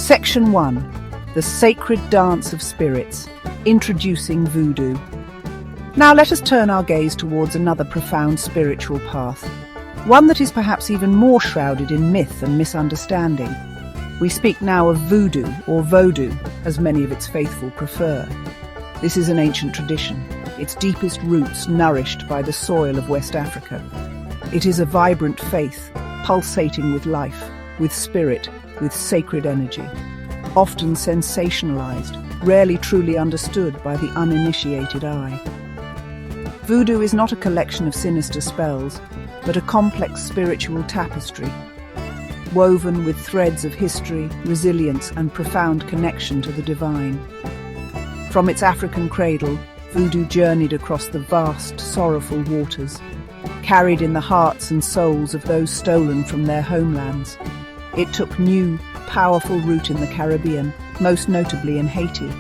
Section 1. The Sacred Dance of Spirits, introducing Voodoo. Now let us turn our gaze towards another profound spiritual path, one that is perhaps even more shrouded in myth and misunderstanding. We speak now of Voodoo, or Vodou, as many of its faithful prefer. This is an ancient tradition, its deepest roots nourished by the soil of West Africa. It is a vibrant faith, pulsating with life, with spirit, with sacred energy, often sensationalized, rarely truly understood by the uninitiated eye. Voodoo is not a collection of sinister spells, but a complex spiritual tapestry, woven with threads of history, resilience, and profound connection to the divine. From its African cradle, Voodoo journeyed across the vast, sorrowful waters, carried in the hearts and souls of those stolen from their homelands. It took new, powerful root in the Caribbean, most notably in Haiti.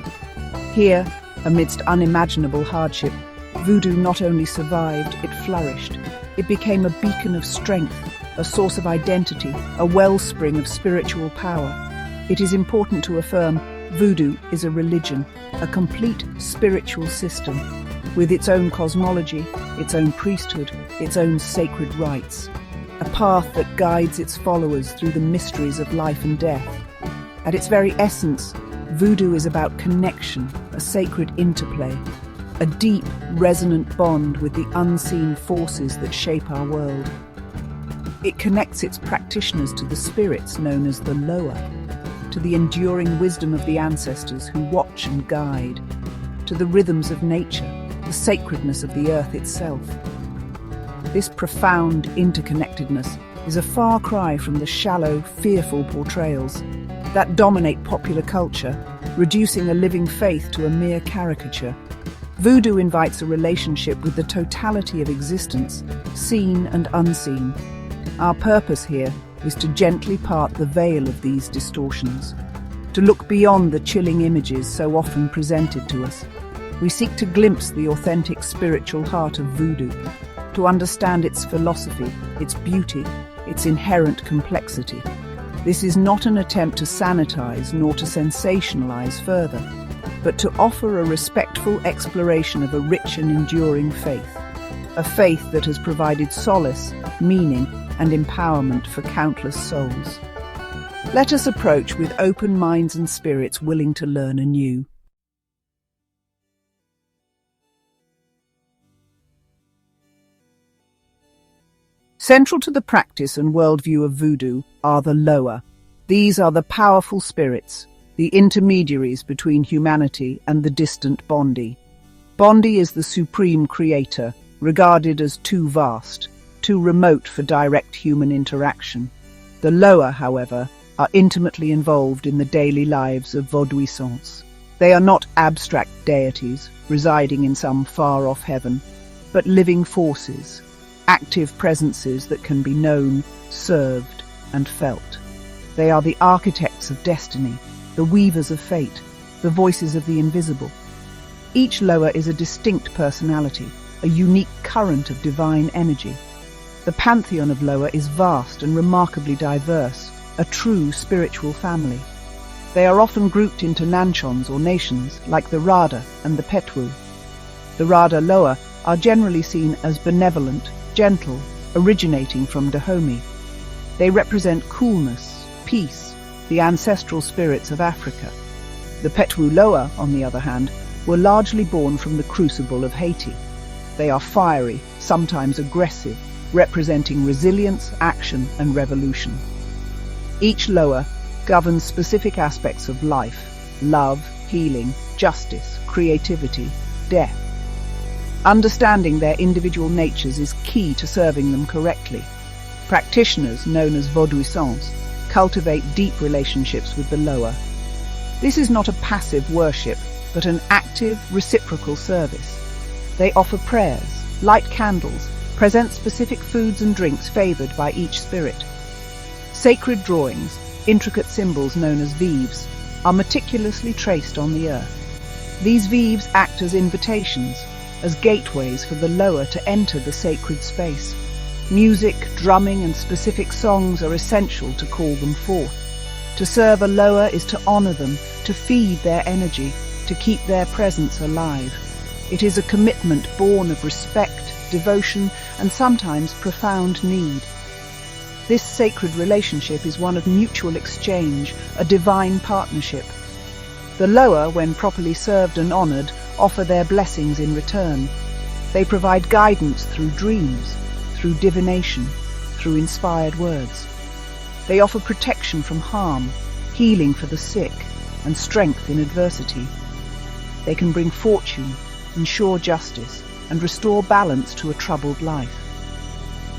Here, amidst unimaginable hardship, Voodoo not only survived, it flourished. It became a beacon of strength, a source of identity, a wellspring of spiritual power. It is important to affirm Voodoo is a religion, a complete spiritual system, with its own cosmology, its own priesthood, its own sacred rites. A path that guides its followers through the mysteries of life and death. At its very essence, Voodoo is about connection, a sacred interplay, a deep, resonant bond with the unseen forces that shape our world. It connects its practitioners to the spirits known as the lower, to the enduring wisdom of the ancestors who watch and guide, to the rhythms of nature, the sacredness of the earth itself. This profound interconnectedness is a far cry from the shallow, fearful portrayals that dominate popular culture, reducing a living faith to a mere caricature. Voodoo invites a relationship with the totality of existence, seen and unseen. Our purpose here is to gently part the veil of these distortions, to look beyond the chilling images so often presented to us. We seek to glimpse the authentic spiritual heart of Voodoo, to understand its philosophy, its beauty, its inherent complexity. This is not an attempt to sanitize nor to sensationalize further, but to offer a respectful exploration of a rich and enduring faith, a faith that has provided solace, meaning, and empowerment for countless souls. Let us approach with open minds and spirits willing to learn anew. Central to the practice and worldview of Voodoo are the lower. These are the powerful spirits, the intermediaries between humanity and the distant Bondi. Bondi is the supreme creator, regarded as too vast, too remote for direct human interaction. The lower, however, are intimately involved in the daily lives of Vaudouisants. They are not abstract deities residing in some far-off heaven, but living forces, active presences that can be known, served, and felt. They are the architects of destiny, the weavers of fate, the voices of the invisible. Each lower is a distinct personality, a unique current of divine energy. The pantheon of lower is vast and remarkably diverse, a true spiritual family. They are often grouped into nanchons or nations, like the Rada and the Petwu. The Rada lower are generally seen as benevolent, gentle, originating from Dahomey. They represent coolness, peace, the ancestral spirits of Africa. The Petwu Loa, on the other hand, were largely born from the crucible of Haiti. They are fiery, sometimes aggressive, representing resilience, action, and revolution. Each Loa governs specific aspects of life: love, healing, justice, creativity, death. Understanding their individual natures is key to serving them correctly. Practitioners, known as Vaudouisants, cultivate deep relationships with the lower. This is not a passive worship, but an active, reciprocal service. They offer prayers, light candles, present specific foods and drinks favored by each spirit. Sacred drawings, intricate symbols known as vives, are meticulously traced on the earth. These vives act as invitations, as gateways for the lower to enter the sacred space. Music, drumming, and specific songs are essential to call them forth. To serve a lower is to honor them, to feed their energy, to keep their presence alive. It is a commitment born of respect, devotion, and sometimes profound need. This sacred relationship is one of mutual exchange, a divine partnership. The lower, when properly served and honored, offer their blessings in return. They provide guidance through dreams, through divination, through inspired words. They offer protection from harm, healing for the sick, and strength in adversity. They can bring fortune, ensure justice, and restore balance to a troubled life.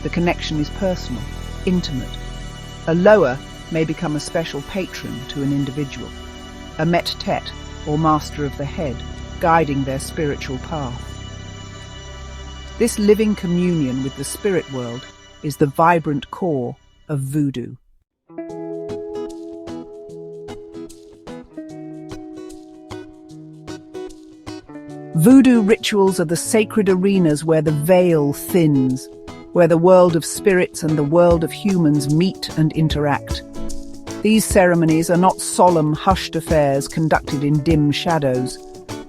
The connection is personal, intimate. A lower may become a special patron to an individual, a met-tet or master of the head, guiding their spiritual path. This living communion with the spirit world is the vibrant core of voodoo. Voodoo rituals are the sacred arenas where the veil thins, where the world of spirits and the world of humans meet and interact. These ceremonies are not solemn, hushed affairs conducted in dim shadows.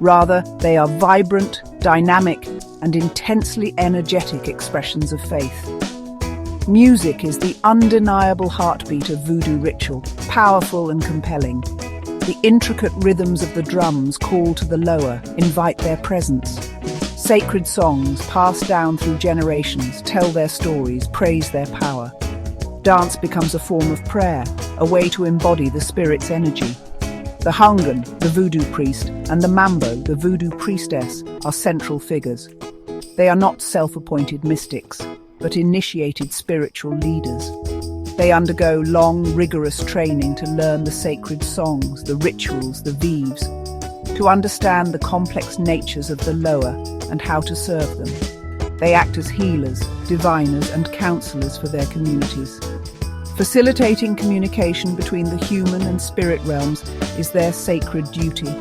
Rather, they are vibrant, dynamic, and intensely energetic expressions of faith. Music is the undeniable heartbeat of voodoo ritual, powerful and compelling. The intricate rhythms of the drums call to the lower, invite their presence. Sacred songs, passed down through generations, tell their stories, praise their power. Dance becomes a form of prayer, a way to embody the spirit's energy. The Hungan, the voodoo priest, and the Mambo, the voodoo priestess, are central figures. They are not self-appointed mystics, but initiated spiritual leaders. They undergo long, rigorous training to learn the sacred songs, the rituals, the vives, to understand the complex natures of the lower and how to serve them. They act as healers, diviners, and counselors for their communities. Facilitating communication between the human and spirit realms is their sacred duty.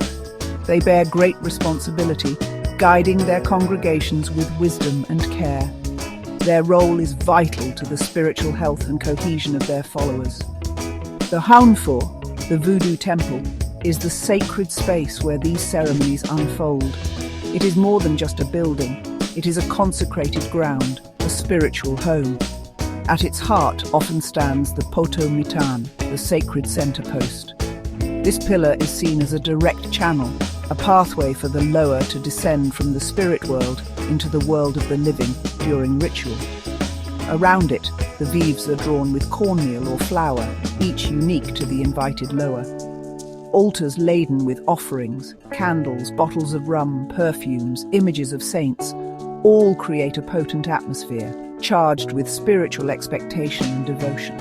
They bear great responsibility, guiding their congregations with wisdom and care. Their role is vital to the spiritual health and cohesion of their followers. The Haunfor, the voodoo temple, is the sacred space where these ceremonies unfold. It is more than just a building. It is a consecrated ground, a spiritual home. At its heart often stands the Poto Mitan, the sacred center post. This pillar is seen as a direct channel, a pathway for the lower to descend from the spirit world into the world of the living during ritual. Around it, the vives are drawn with cornmeal or flour, each unique to the invited lower. Altars laden with offerings, candles, bottles of rum, perfumes, images of saints, all create a potent atmosphere, charged with spiritual expectation and devotion.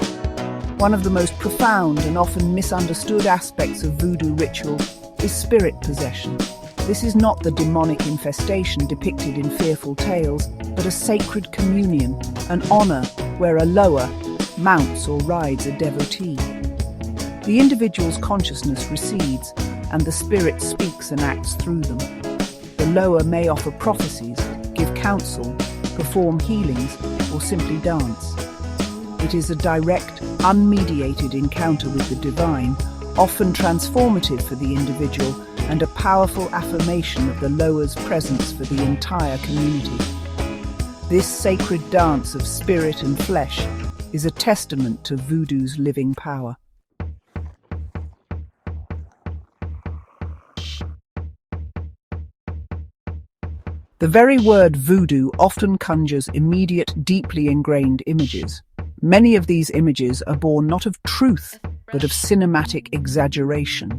One of the most profound and often misunderstood aspects of voodoo ritual is spirit possession. This is not the demonic infestation depicted in fearful tales, but a sacred communion, an honor where a lower mounts or rides a devotee. The individual's consciousness recedes, and the spirit speaks and acts through them. The lower may offer prophecies, give counsel, perform healings, or simply dance. It is a direct, unmediated encounter with the divine, often transformative for the individual, and a powerful affirmation of the lower's presence for the entire community. This sacred dance of spirit and flesh is a testament to voodoo's living power. The very word voodoo often conjures immediate, deeply ingrained images. Many of these images are born not of truth, but of cinematic exaggeration.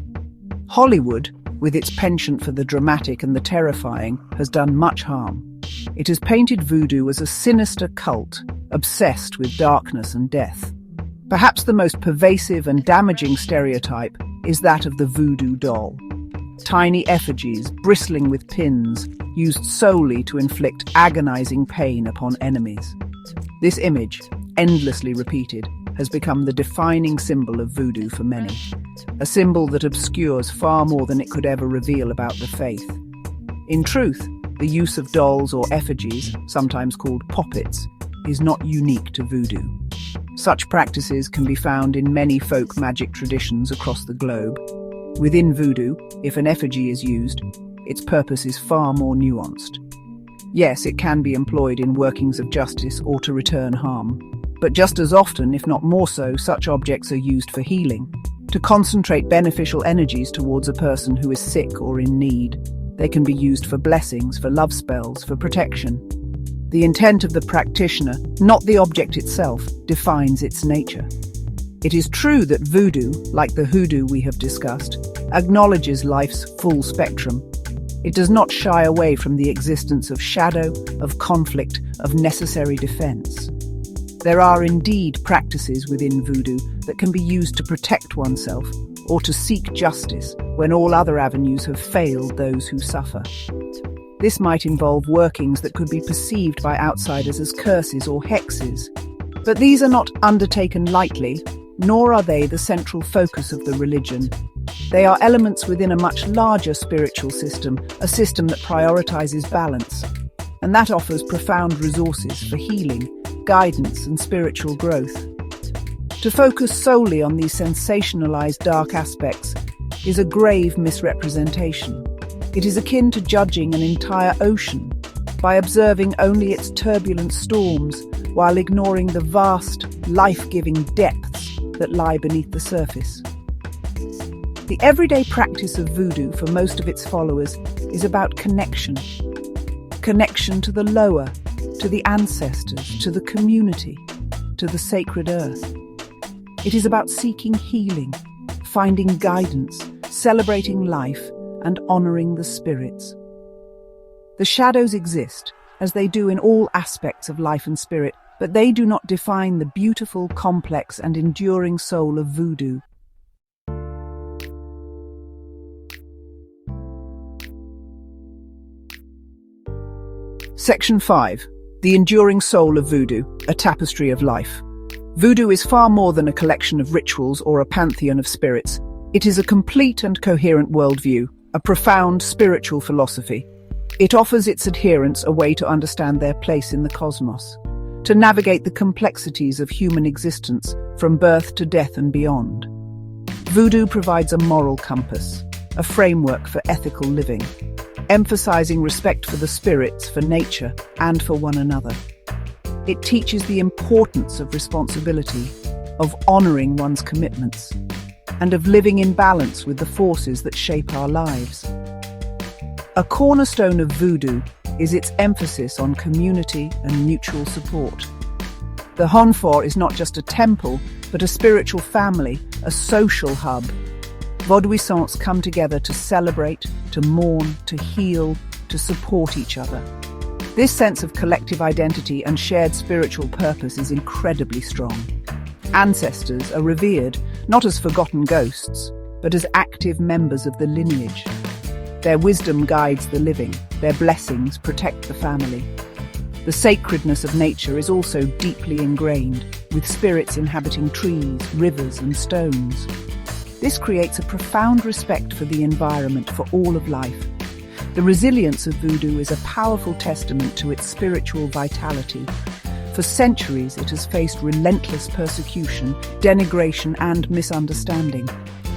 Hollywood, with its penchant for the dramatic and the terrifying, has done much harm. It has painted voodoo as a sinister cult, obsessed with darkness and death. Perhaps the most pervasive and damaging stereotype is that of the voodoo doll. Tiny effigies, bristling with pins, used solely to inflict agonizing pain upon enemies. This image, endlessly repeated, has become the defining symbol of voodoo for many. A symbol that obscures far more than it could ever reveal about the faith. In truth, the use of dolls or effigies, sometimes called poppets, is not unique to voodoo. Such practices can be found in many folk magic traditions across the globe. Within voodoo, if an effigy is used, its purpose is far more nuanced. Yes, it can be employed in workings of justice or to return harm. But just as often, if not more so, such objects are used for healing, to concentrate beneficial energies towards a person who is sick or in need. They can be used for blessings, for love spells, for protection. The intent of the practitioner, not the object itself, defines its nature. It is true that voodoo, like the hoodoo we have discussed, acknowledges life's full spectrum. It does not shy away from the existence of shadow, of conflict, of necessary defense. There are indeed practices within voodoo that can be used to protect oneself or to seek justice when all other avenues have failed those who suffer. This might involve workings that could be perceived by outsiders as curses or hexes. But these are not undertaken lightly, nor are they the central focus of the religion. They are elements within a much larger spiritual system, a system that prioritizes balance, and that offers profound resources for healing, guidance, and spiritual growth. To focus solely on these sensationalized dark aspects is a grave misrepresentation. It is akin to judging an entire ocean by observing only its turbulent storms while ignoring the vast, life-giving depths that lie beneath the surface. The everyday practice of voodoo for most of its followers is about connection. Connection to the lower, to the ancestors, to the community, to the sacred earth. It is about seeking healing, finding guidance, celebrating life, and honoring the spirits. The shadows exist, as they do in all aspects of life and spirit, but they do not define the beautiful, complex, and enduring soul of voodoo. Section 5. The Enduring Soul of Voodoo, a Tapestry of Life. Voodoo is far more than a collection of rituals or a pantheon of spirits. It is a complete and coherent worldview, a profound spiritual philosophy. It offers its adherents a way to understand their place in the cosmos, to navigate the complexities of human existence from birth to death and beyond. Voodoo provides a moral compass, a framework for ethical living, emphasizing respect for the spirits, for nature, and for one another. It teaches the importance of responsibility, of honoring one's commitments, and of living in balance with the forces that shape our lives. A cornerstone of voodoo is its emphasis on community and mutual support. The Honfor is not just a temple, but a spiritual family, a social hub. Vaudouisants come together to celebrate, to mourn, to heal, to support each other. This sense of collective identity and shared spiritual purpose is incredibly strong. Ancestors are revered not as forgotten ghosts, but as active members of the lineage. Their wisdom guides the living, their blessings protect the family. The sacredness of nature is also deeply ingrained, with spirits inhabiting trees, rivers, and stones. This creates a profound respect for the environment, for all of life. The resilience of voodoo is a powerful testament to its spiritual vitality. For centuries, it has faced relentless persecution, denigration, and misunderstanding.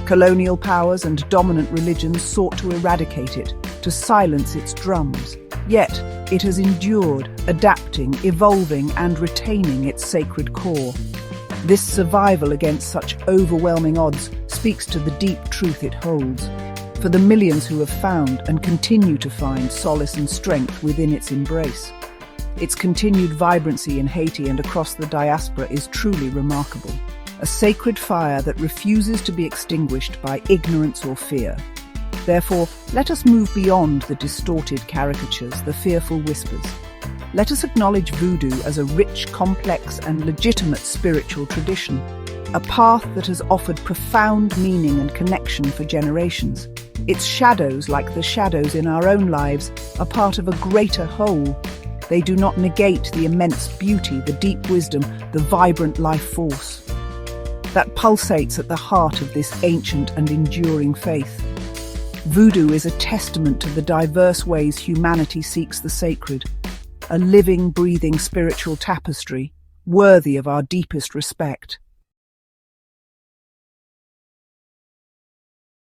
Colonial powers and dominant religions sought to eradicate it, to silence its drums. Yet, it has endured, adapting, evolving, and retaining its sacred core. This survival against such overwhelming odds speaks to the deep truth it holds, for the millions who have found and continue to find solace and strength within its embrace. Its continued vibrancy in Haiti and across the diaspora is truly remarkable, a sacred fire that refuses to be extinguished by ignorance or fear. Therefore, let us move beyond the distorted caricatures, the fearful whispers. Let us acknowledge voodoo as a rich, complex, and legitimate spiritual tradition, a path that has offered profound meaning and connection for generations. Its shadows, like the shadows in our own lives, are part of a greater whole. They do not negate the immense beauty, the deep wisdom, the vibrant life force that pulsates at the heart of this ancient and enduring faith. Voodoo is a testament to the diverse ways humanity seeks the sacred, a living, breathing spiritual tapestry worthy of our deepest respect.